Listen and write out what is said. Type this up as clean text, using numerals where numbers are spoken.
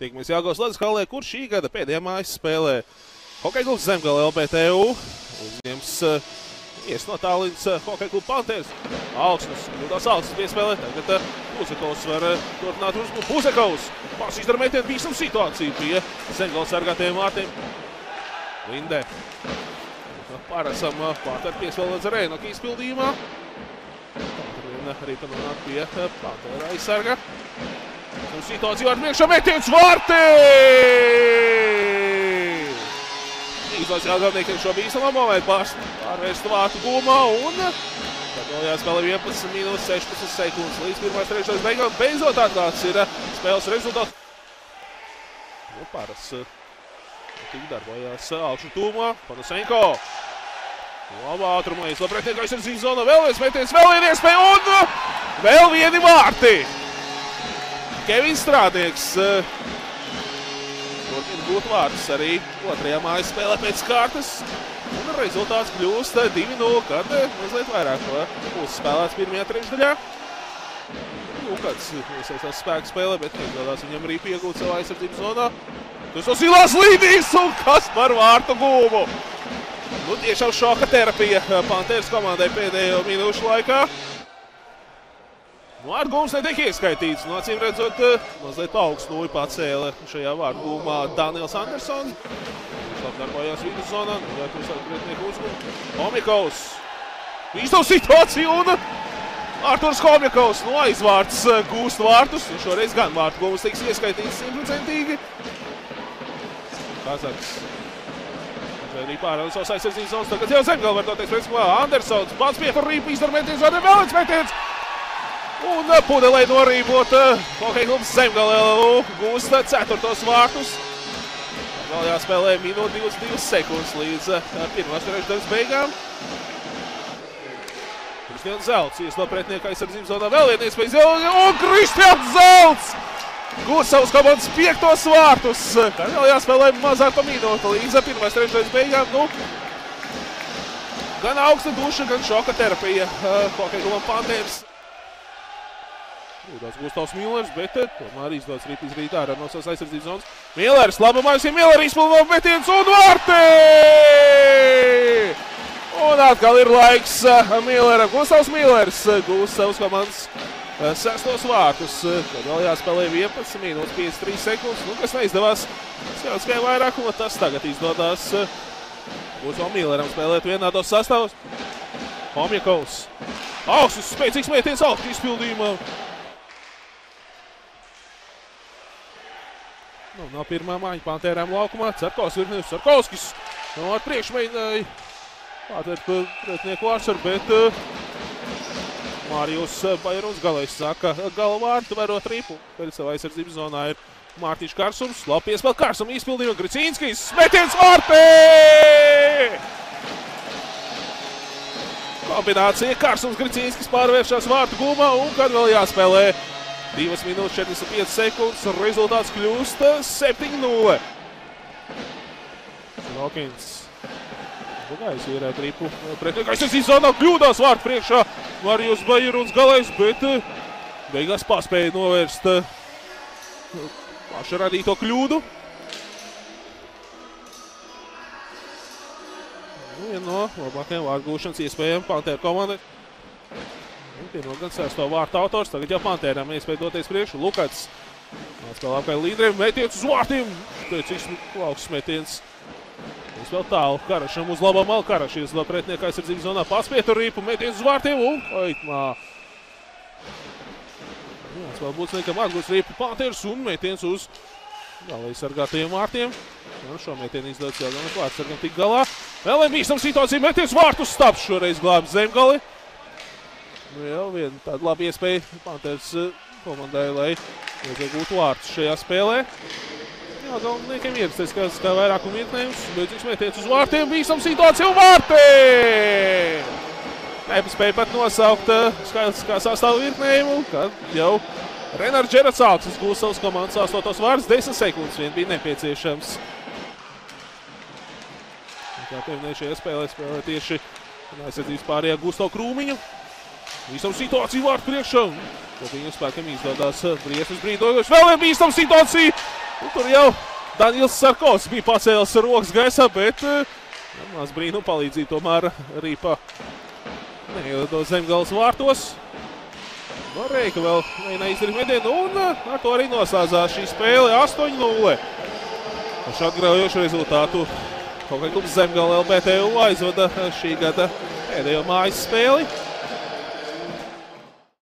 Tiekamies Jāgavas Ledus hallē, kur šī gada pēdējā mājas spēlē Hokeja klubs Zemgale LBTU. Uzņems no tālīdz Hokeja klubu Panthers. Alksnis, kļūdās Alksnis piespēlē. Tagad Puzekovs var turpināt uzbrukumu. Puzekovs paši izdara metienu, bīstam situāciju pie Zemgales sargātajiem vārtiem. Lindē. Pāresam Panthers piespēlē līdz Reinoka izpildījumā. Arī panonāk pie Panthera aizsarga. Situācija vārtu priekšā, metiens vārti! Izlaiž Jāgavniekiem šo bīstamā momentu pārvērst vārtu gūmā un tad vēl jāspēlē 11 minūtes 16 sekundes līdz pirmās trešais beigām. Beidzot atklāts ir spēles rezultāts. Paras tik darbojās augšu tūmā. Panasenko. Labā ātrumā izlaiž pretinieka aizsardzības zonā. Vēl viens metiens, vēl viena iespēja un vēl vieni vārti! Kevins Strādnieks turpina gūt vārtus arī otrajā mājas spēlē pēc kārtas. Un rezultāts kļūst 2-0, kad mazliet vairāk būs spēlēts pirmajā trešdaļā. Kāds iesaistās spēku spēlē, bet neizvēlās viņam arī piegūt savā aizsardzības zonā. Tas Ilās Līdīs un kas par vārtu gūmu. Tiešām šoka terapija Panthers komandai pēdējo minūšu laikā. Vārtu gūms netiek ieskaitīts. Acīm redzot, mazliet augstu nūju pacēla šajā vārtu gūmā Daniels Andersons. Viņš apdarbojās viduszonā, nogāja savu pretinieku uzgumu. Homjakovs. Īsto situāciju un Arturs Homjakovs no aizvārts gūst vārtus. Šoreiz gan vārtu gūms tiks ieskaitīts 100%. Kazaks. Arī pārādot savas aizsardzības zonas. Tagad jau Zemgale var doties pretspēlē. Andersons pats piefar rīpu, izdara metiens, vēl viens metiens. Un pudelē norībot Hokeja klubs Zemgale gūst 4. vārtus. Vēl jāspēlē minūte 22 sekundes līdz pirmās trešdaļas beigām. Kristians Zelts ieslo pretinieka aizsardzības zonā. Vēl viena iespēja un Kristians Zelts gūst savus komandas 5. vārtus. Kad vēl jāspēlē mazāk pa minūte līdz pirmās trešdaļas beigām. Gan augsta duša, gan šoka terapija Hokeja klubam Panthers. Kļūdās Gustavs Millers, bet tomēr izdodas ripu izrīt ārā no savas aizsardzības zonas. Millers, laba mājusi, Miller izpildo metiens un vārti! Un atkal ir laiks Milleram. Gustavs Millers gūst savus komandas 6. vārtus. Tad vēl jāspēlē 11 minūtes 53 sekundes. Kas neizdevās spēlēt vairāk, un tas tagad izdodās Gustavam Milleram spēlēt vienādos sastāvos. Homjakovs. Augstus spēcīgs metiens augstu izpildījumā. Nav pirmā māņa Pantērām laukumā. Sarkovskis ar priekšu mēģināja pārtvērt pretinieku vārsaru, bet Mārijus Bairuns galējs saka gala vārtu, verot ripu. Pēc savā aizsardzības zonā ir Mārtiņš Karsums. Labi piespēl Karsum izpildījuma. Gricīnskis metiens vārti! Kombinācija Karsums Gricīnskis pārvēršās vārtu gūmā un kad vēl jāspēlē 2 minūtes 45 sekundes, rezultāts kļūst 7-0. Lokins. Gājis ierēt ripu pretinieka aizsardzības zonā, kļūdās vārtu priekšā Marijus Bairuns galējs, bet beigās paspēja novērst paša radīto kļūdu. Viena no labākajām vārtu gūšanas iespējām Panthera komandai. Pirmā gan 6. vārtu autors, tagad jau Pantēram iespēja doties priekšu. Lukats atspēlē apkārt līderiem, metiens uz vārtiem. Spēcīgs augsts metiens. Viņš vēl tālu Karašam uz labā malu. Karaš ieslo pretinieka aizsardzības zonā. Paspietu rīpu, metiens uz vārtiem un aitmā. Vēl būs nekam atgūst rīpu Panthers un metiens uz galēji sargātajiem vārtiem. Šo metienu izdodas Jāgavnieku vārtsargam tik galā. Vēl bīstam situācija, metiens vārtus stabs šoreiz glābj Zemgali. Vēl viena tāda laba iespēja Panthers komandai, lai iegūtu vārtus šajā spēlē. Jāgavniekiem ierasties kā vairākumu vietnējums. Beidzīgs metiens uz vārtiem, bīstam situācija un vārti! Nepaspēja pat nosaukt skaitliskā sastāvu vietnējumu, kad jau Renārs Džerats Alksnis gūst savus komandas 8. vārtus. 10 sekundes vien bija nepieciešams. Kā pieminēju šajā spēlē tieši aizsardzības pārējā Gustavu Krūmiņu. Bīstam situācija vārtu priekšā. Kopīgiem spēkiem izdodās briesmas brīdojos. Vēl viena bīstam situācija. Tur jau Daniels Sarkovs bija pacēlis rokas gaisā, bet maz brīnum palīdzīja tomēr Rīpa neielido Zemgales vārtos. Noreika vēl neizdarīja metienu, un ar to arī noslēdzās šī spēle 8-0. Ar šo atgraujošu rezultātu Hokeja klubs Zemgale LBTU aizvada šī gada pēdējo mājas spēli.